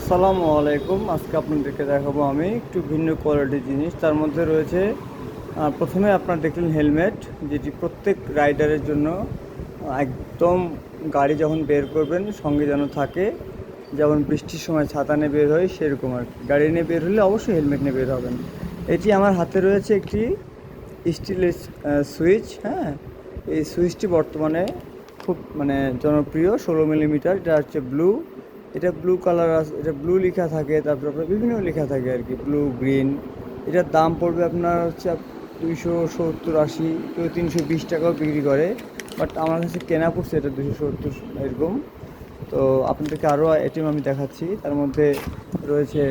আসসালামু আলাইকুম। আজকে আপনাদেরকে দেখাবো আমি একটু ভিন্ন কোয়ালিটির জিনিস। তার মধ্যে রয়েছে প্রথমে আপনারা দেখলেন হেলমেট, যেটি প্রত্যেক রাইডারের জন্য একদম গাড়ি যখন বের করবেন সঙ্গে যেন থাকে। যেমন বৃষ্টির সময় ছাতা নিয়ে বের হয় সেরকম আর কি। গাড়ি নিয়ে বের হলে অবশ্যই হেলমেট নিয়ে বের হবেন। এটি আমার হাতে রয়েছে একটি স্টিলের সুইচ। হ্যাঁ, এই সুইচটি বর্তমানে খুব জনপ্রিয়। 16 মিলিমিটার, এটা হচ্ছে ব্লু। এটা ব্লু কালার আছে, এটা ব্লু লেখা থাকে, তারপর আপনার বিভিন্ন লেখা থাকে আর কি, ব্লু গ্রিন। এটার দাম পড়বে আপনার হচ্ছে 270-80, কেউ 320 টাকাও বিক্রি করে। বাট আমার কাছে কেনা পড়ছে এটা 270 এরকম। তো আপনাদেরকে আরও আইটেম আমি দেখাচ্ছি। তার মধ্যে রয়েছে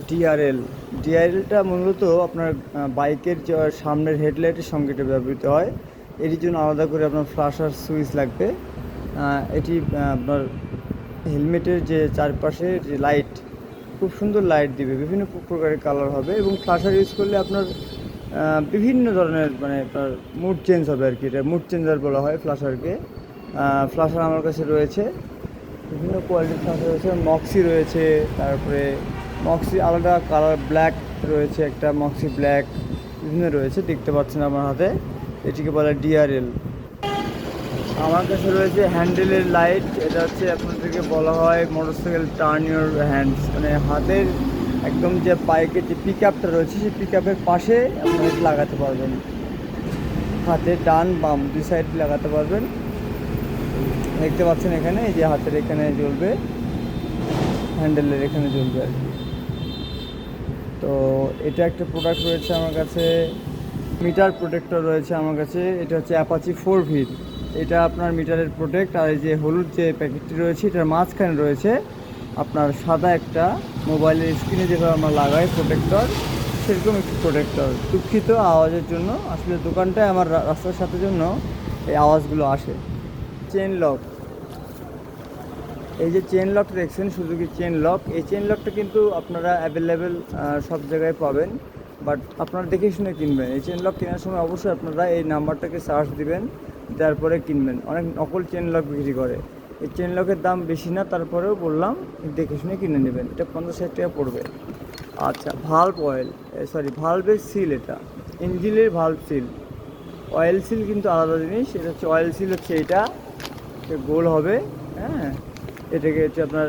ডিআরএল। ডিআরএলটা মূলত আপনার বাইকের যে সামনের হেডলাইটের সঙ্গে এটা ব্যবহৃত হয়। এটির জন্য আলাদা করে আপনার ফ্লাশার সুইচ লাগবে। এটি আপনার হেলমেটের যে চারপাশে যে লাইট, খুব সুন্দর লাইট দিবে, বিভিন্ন প্রকারের কালার হবে। এবং ফ্লাশার ইউজ করলে আপনার বিভিন্ন ধরনের আপনার মুড চেঞ্জ হবে আর কি। এটা মুড চেঞ্জার বলা হয় ফ্লাশারকে। ফ্লাশার আমার কাছে রয়েছে বিভিন্ন কোয়ালিটির ফ্লাশার রয়েছে। মক্সি রয়েছে, তারপরে মক্সি আলাদা কালার ব্ল্যাক রয়েছে, একটা মক্সি ব্ল্যাক, বিভিন্ন রয়েছে, দেখতে পাচ্ছেন আমার হাতে। এটিকে বলে ডিআরএল। আমার কাছে রয়েছে হ্যান্ডেলের লাইট। এটা হচ্ছে আপনাদেরকে বলা হয় মোটরসাইকেল টার্ন ইউর হ্যান্ডস, হাতের একদম যে বাইকের যে পিক আপটা রয়েছে সেই পিক আপের পাশে আপনারা লাগাতে পারবেন। হাতে ডান বাম দুই সাইড লাগাতে পারবেন। দেখতে পাচ্ছেন এখানে, এই যে হাতের এখানে জ্বলবে, হ্যান্ডেলের এখানে জ্বলবে আর কি। তো এটা একটা প্রোডাক্ট রয়েছে আমার কাছে। মিটার প্রোটেক্টর রয়েছে আমার কাছে। এটা হচ্ছে অ্যাপাচি 4V। এটা আপনার মিটারের প্রোটেক্ট। আর এই যে হলুদ যে প্যাকেটটি রয়েছে এটার মাঝখানে রয়েছে আপনার সাদা একটা মোবাইলের স্ক্রিনে যেভাবে আমরা লাগাই প্রোটেক্টর, সেরকম একটি প্রোটেক্টর। দুঃখিত আওয়াজের জন্য, আসলে দোকানটায় আমার রাস্তার সাথে জন্য এই আওয়াজগুলো আসে। চেন লক, এই যে চেন লকটা দেখছেন, সুজুকি চেন লক, এই চেন লকটা কিন্তু আপনারা অ্যাভেলেবেল সব জায়গায় পাবেন। বাট আপনারা দেখে শুনে কিনবেন। এই চেন লক কেনার সময় অবশ্যই আপনারা এই নাম্বারটাকে সার্চ দিবেন, তারপরে কিনবেন। অনেক নকল চেন লক বিক্রি করে। এই চেন লকের দাম বেশি না, তারপরেও বললাম দেখে শুনে কিনে নেবেন। এটা 50-60 টাকা পড়বে। আচ্ছা, ভাল্ব অয়েল, সরি ভাল্বের সিল, এটা ইঞ্জিনের ভাল্ব সিল। অয়েল সিল কিন্তু আলাদা জিনিস। এটা হচ্ছে অয়েল সিল, হচ্ছে এটা গোল হবে। হ্যাঁ, এটাকে হচ্ছে আপনার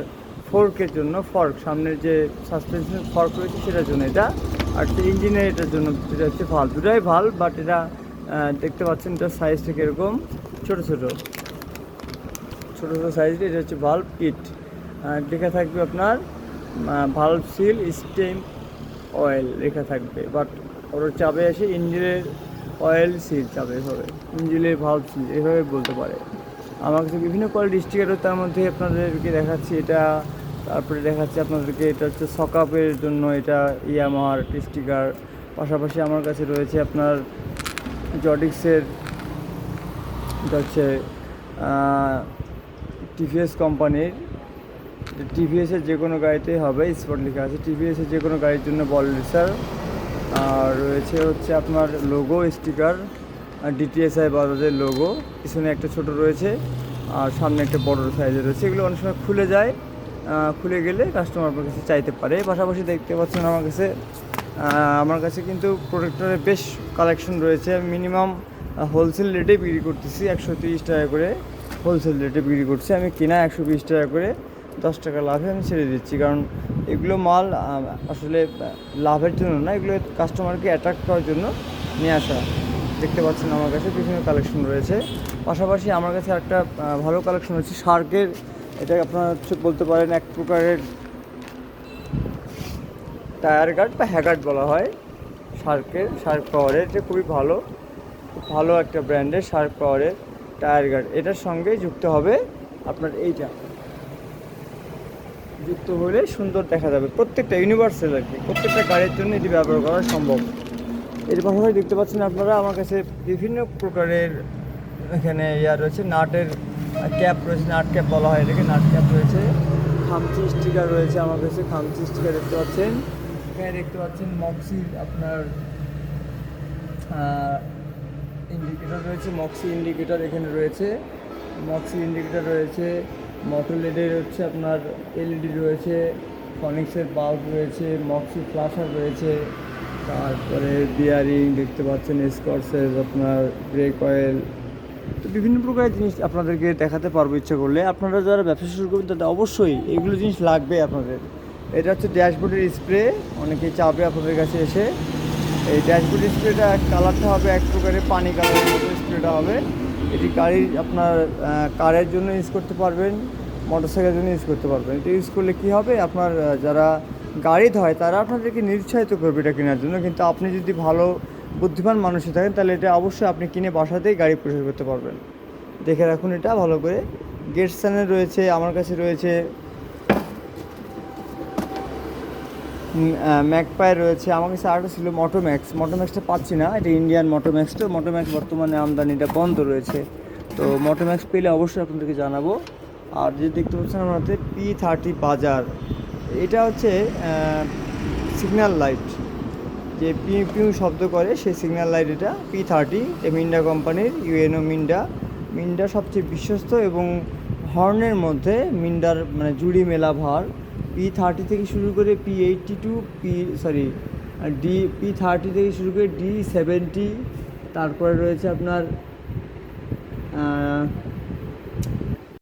ফর্কের জন্য, ফর্ক সামনের যে সাসপেনশন ফর্ক রয়েছে সেটার জন্য এটা। আর ইঞ্জিনের এটার জন্য যেটা হচ্ছে ভাল্ব, দুটাই ভাল্ব। বাট এটা দেখতে পাচ্ছেন এটার সাইজ থেকে এরকম ছোটো ছোটো সাইজ। এটা হচ্ছে ভাল্ব কিট। লেখা থাকবে আপনার ভাল্ব সিল স্টেম অয়েল লেখা থাকবে। বাট ওর চাপে আসে ইঞ্জিনের অয়েল সিল, চাপে হবে ইঞ্জিনের ভাল্ব সিল, এভাবে বলতে পারে। আমার কাছে বিভিন্ন কোয়ালিটি স্টিকার, তার মধ্যে আপনাদেরকে দেখাচ্ছি এটা। তারপরে দেখাচ্ছি আপনাদেরকে এটা হচ্ছে সকাপের জন্য, এটা ইয়ামাহার স্টিকার। পাশাপাশি আমার কাছে রয়েছে আপনার জডিক্সের, এটা হচ্ছে টিভিএস কোম্পানির। টিভিএসের যে কোনো গাড়িতেই হবে, স্পট লেখা আছে টিভিএসের যে কোনো গাড়ির জন্য বল রেসার। আর রয়েছে হচ্ছে আপনার লোগো স্টিকার, ডিটিএসআই বাজাজের লোগো। পিছনে একটা ছোট রয়েছে আর সামনে একটা বড় সাইজের রয়েছে। এগুলো অনেক সময় খুলে যায়, খুলে গেলে কাস্টমার আপনার কাছে চাইতে পারে। পাশাপাশি দেখতে পাচ্ছেন আমার কাছে কিন্তু প্রোডাক্টের বেশ কালেকশন রয়েছে। মিনিমাম হোলসেল রেটে বিক্রি করতেছি, 130 টাকা করে হোলসেল রেটে বিক্রি করছি। আমি কিনা 120 টাকা করে, 10 টাকা লাভে আমি ছেড়ে দিচ্ছি। কারণ এগুলো মাল আসলে লাভের জন্য না, এগুলো কাস্টমারকে অ্যাট্রাক্ট করার জন্য নিয়ে আসা। দেখতে পাচ্ছেন আমার কাছে বিভিন্ন কালেকশন রয়েছে। পাশাপাশি আমার কাছে একটা ভালো কালেকশন হচ্ছে শার্কের। এটা আপনারা হচ্ছে বলতে পারেন এক প্রকারের টায়ার গার্ড বা হ্যাগার্ড বলা হয় শার্ক পাওয়ারের। এটা খুবই ভালো ভালো একটা ব্র্যান্ডের শার্ক পাওয়ারের টায়ার গার্ড। এটার সঙ্গে যুক্ত হবে আপনার এইটা, যুক্ত হলে সুন্দর দেখা যাবে। প্রত্যেকটা ইউনিভার্সাল আর কি, প্রত্যেকটা গাড়ির জন্য এটি ব্যবহার করা সম্ভব। এর পাশাপাশি দেখতে পাচ্ছেন আপনারা আমার কাছে বিভিন্ন প্রকারের এখানে রয়েছে, নাটের ক্যাপ রয়েছে, নাট ক্যাপ বলা হয় এটাকে, নাট ক্যাপ রয়েছে। খামচি স্টিকার রয়েছে আমার কাছে, খামচি স্টিকার দেখতে পাচ্ছেন। এখানে দেখতে পাচ্ছেন মক্সির আপনার ইন্ডিকেটর রয়েছে, মক্সি ইন্ডিকেটর এখানে রয়েছে, মক্সি ইন্ডিকেটর রয়েছে। মোটরলেডের হচ্ছে আপনার এলইডি রয়েছে। ফনিক্সের বাল্ব রয়েছে, মক্সি ফ্লাশার রয়েছে, তারপরে বিয়ারিং দেখতে পাচ্ছেন, স্কর্সেস, আপনার ব্রেক অয়েল, তো বিভিন্ন প্রকারের জিনিস আপনাদেরকে দেখাতে পারবো ইচ্ছা করলে। আপনারা যারা ব্যবসা শুরু করবেন তাদের অবশ্যই এগুলো জিনিস লাগবে আপনাদের। এটা হচ্ছে ড্যাশবোর্ডের স্প্রে, অনেকেই চাবে আপনাদের কাছে এসে। এই ড্যাশবোর্ড স্প্রেটা কালারটা হবে এক প্রকারের পানি কালারের মতো স্প্রেটা হবে। এটি গাড়ির আপনার কারের জন্য ইউজ করতে পারবেন, মোটরসাইকেলের জন্য ইউজ করতে পারবেন। এটা ইউজ করলে কী হবে, আপনার যারা গাড়ি ধয় তারা আপনাদেরকে নিরুৎসাহিত করবে এটা কেনার জন্য, কিন্তু আপনি যদি ভালো বুদ্ধিমান মানুষ থাকেন তাহলে এটা অবশ্যই আপনি কিনে বাসাতেই গাড়ি পরিষ্কার করতে পারবেন। দেখে রাখুন এটা ভালো করে। গেটসানের রয়েছে, আমার কাছে রয়েছে ম্যাকপাই রয়েছে, আমার কাছে আরেকটা ছিল মোটোম্যাক্স। মোটোম্যাক্সটা পাচ্ছি না, এটা ইন্ডিয়ান মোটোম্যাক্স, তো মোটোম্যাক্স বর্তমানে আমদানিটা বন্ধ রয়েছে। তো মোটোম্যাক্স পেলে অবশ্যই আপনাদেরকে জানাবো। আর যে দেখতে পাচ্ছেন আমার হাতে P30 বাজার, এটা হচ্ছে সিগন্যাল লাইট, যে পিউ পিউ শব্দ করে সেই সিগন্যাল লাইট। এটা P30, মিন্ডা কোম্পানির, ইউএনও মিন্ডা। মিন্ডা সবচেয়ে বিশ্বস্ত এবং হর্নের মধ্যে মিন্ডার মানে জুড়ি মেলা ভার। P30 থেকে শুরু করে P82, P30 থেকে শুরু করে D70, তারপরে রয়েছে আপনার